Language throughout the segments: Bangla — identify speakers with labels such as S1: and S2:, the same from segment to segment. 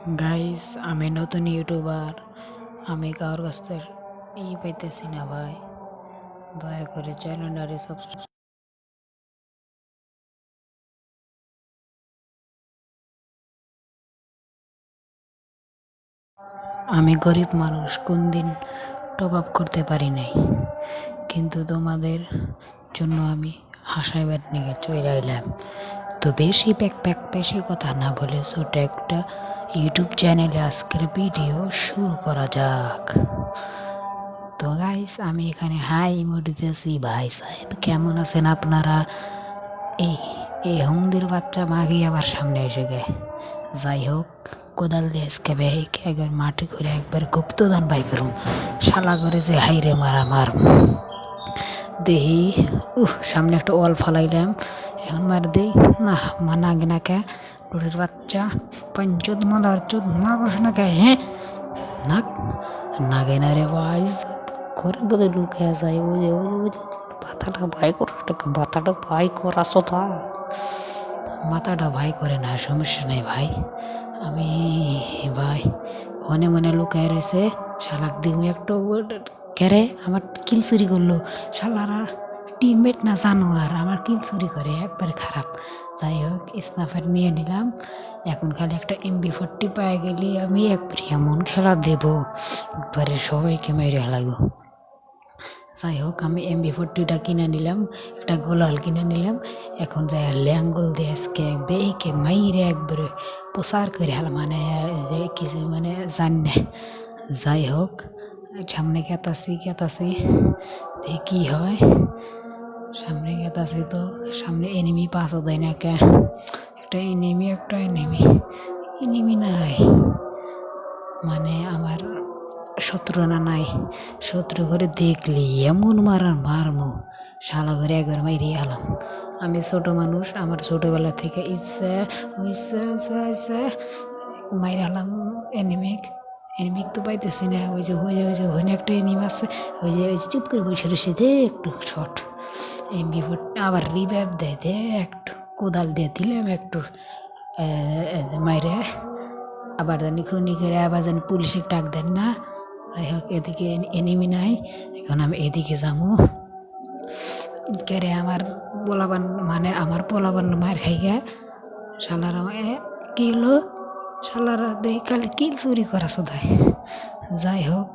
S1: গাইস, আমি নতুন ইউটিউবার। আমি কারোর কাছ থেকে পাইতেছি না ভাই। দয়া করে চ্যানেলটারে সাবস্ক্রাইব। আমি গরিব মানুষ, কোন দিন টপ আপ করতে পারি নাই, কিন্তু তোমাদের জন্য আমি হাসাইবার নিয়ে চলে আইলাম। তো বেশি বেশি কথা না বলে ছোট একটা ইউটিউব চ্যানেলে আজকের ভিডিও শুরু করা যাক। তো গাইস, আমি এখানে হাই ইমোজি দিয়েছি। ভাই সাহেব কেমন আছেন আপনারা? এই এই হুমদির বাচ্চা মাগি আবার সামনে এসে গে। যাই হোক, কোদাল দিয়ে আজকে বেহিক একবার মাটি করে একবার গুপ্তদান বাই করুম। শালা করে যে হাইরে মারা মার দেহি। সামনে একটা ওয়াল ফালাইলাম, এখন মার দেই না। মানা গেনা কে ডোরের বাচ্চা পঞ্চুদ মাদার চুদ না কস না কে। হ্যাঁ না না গে না রে ভাই, ঘরের বোধে লুকে যায়। ওই যে মাথাটা ভাই কর, মাথাটা ভাই করা সোথা, মাথাটা ভাই করে না, সমস্যা নেই ভাই। আমি ভাই মনে মনে লুকায় রয়েছে। শালাক দিন একটু কেরে আমার কিল চুরি করলো। শালারা টিমমেট না জানোয়ার, আমার কিল চুরি করে, একবারে খারাপ। যাই হোক, স্নাইপার নিয়ে নিলাম। এখন খালি একটা MP40 পায়ে গেলে আমি একবারে এমন খেলা দেবো, একবারে সবাইকে মেরে লাগবো। যাই হোক, আমি MP40টা কিনে নিলাম, একটা গোলাল কিনে নিলাম। এখন যাই ল্যাঙ্গল দিয়ে আজকে বেইকে মাইরে একবারে প্রসার করে হাল, মানে কিছু মানে জানি না। যাই হোক, সামনে গেতাছি দেখি কী হয়। সামনে গেতাছি তো সামনে এনিমি পাসও দেয় না কে। একটা এনিমি নাই, মানে আমার শত্রু না নাই। শত্রু করে দেখলি এমন মারমু, শালা করে একবার মাইরে আলাম। আমি ছোট মানুষ, আমার ছোটবেলা থেকে ইচ্ছা ইচ্ছা মাইরে আলাম। এনিমিক তো পাইতেছি না। ওই যে ওখানে একটা এনিমি আছে, ওই যে চুপ করে বসে রয়েছে, দে একটু শট। MP40 আবার রিভাইভ দেয়, দে একটু কোদাল দিয়ে দিলাম একটু মাইরে। আবার জানি খুনি করে আবার জানি পুলিশে ডাক দেন না। যাই হোক, এদিকে এনিমি নাই। এখন আমি এদিকে যাবো। কেরে আমার পোলাবান, মানে আমার পোলাবান মার খাই গে। শালারা কি হলো, শালারা দেখি খালি কিল চুরি করা শোধায়। যাই হোক,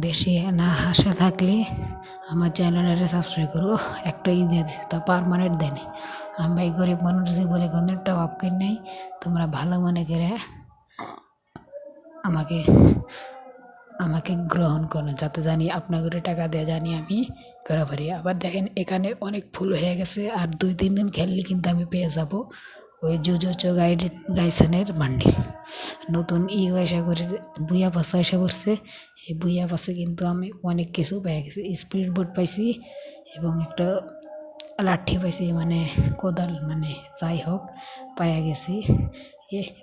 S1: বেশি না হাসে থাকলে আমার চ্যানেলের সাবস্ক্রাইব করো। একটা দিয়ে দিচ্ছে, তা পারমানেন্ট দেয় নাই। আমি ভাই গরিব মানুষ বলে কোনো টপ কিন নেই। তোমরা ভালো মনে করে আমাকে গ্রহণ করেন, যাতে জানি আপনাদের টাকা দেওয়া জানি আমি করা পারি। আবার দেখেন, এখানে অনেক ফুল হয়ে গেছে, আর 2-3 দিন খেললে কিন্তু আমি পেয়ে যাব ওই জুজোচো গাইসনের বান্ডিল। নতুন এসে করছে, বুইয়া পাশে এসে করছে। এই বুইয়া পাশে কিন্তু আমি অনেক কিছু পেয়ে গেছি। স্পিড বোট পাইছি এবং একটা লাঠি পাইছি, মানে কোদাল, মানে যাই হোক পাইয়া গেছি।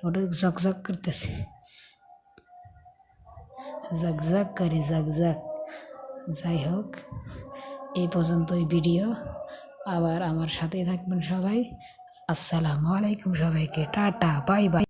S1: ওটা ঝকঝক করতেছে, ঝকঝক করে ঝকঝক। যাই হোক, এই পর্যন্তই ভিডিও। আবার আমার সাথেই থাকবেন সবাই। আসসালামু আলাইকুম সবাইকে, টাটা, বাই বাই।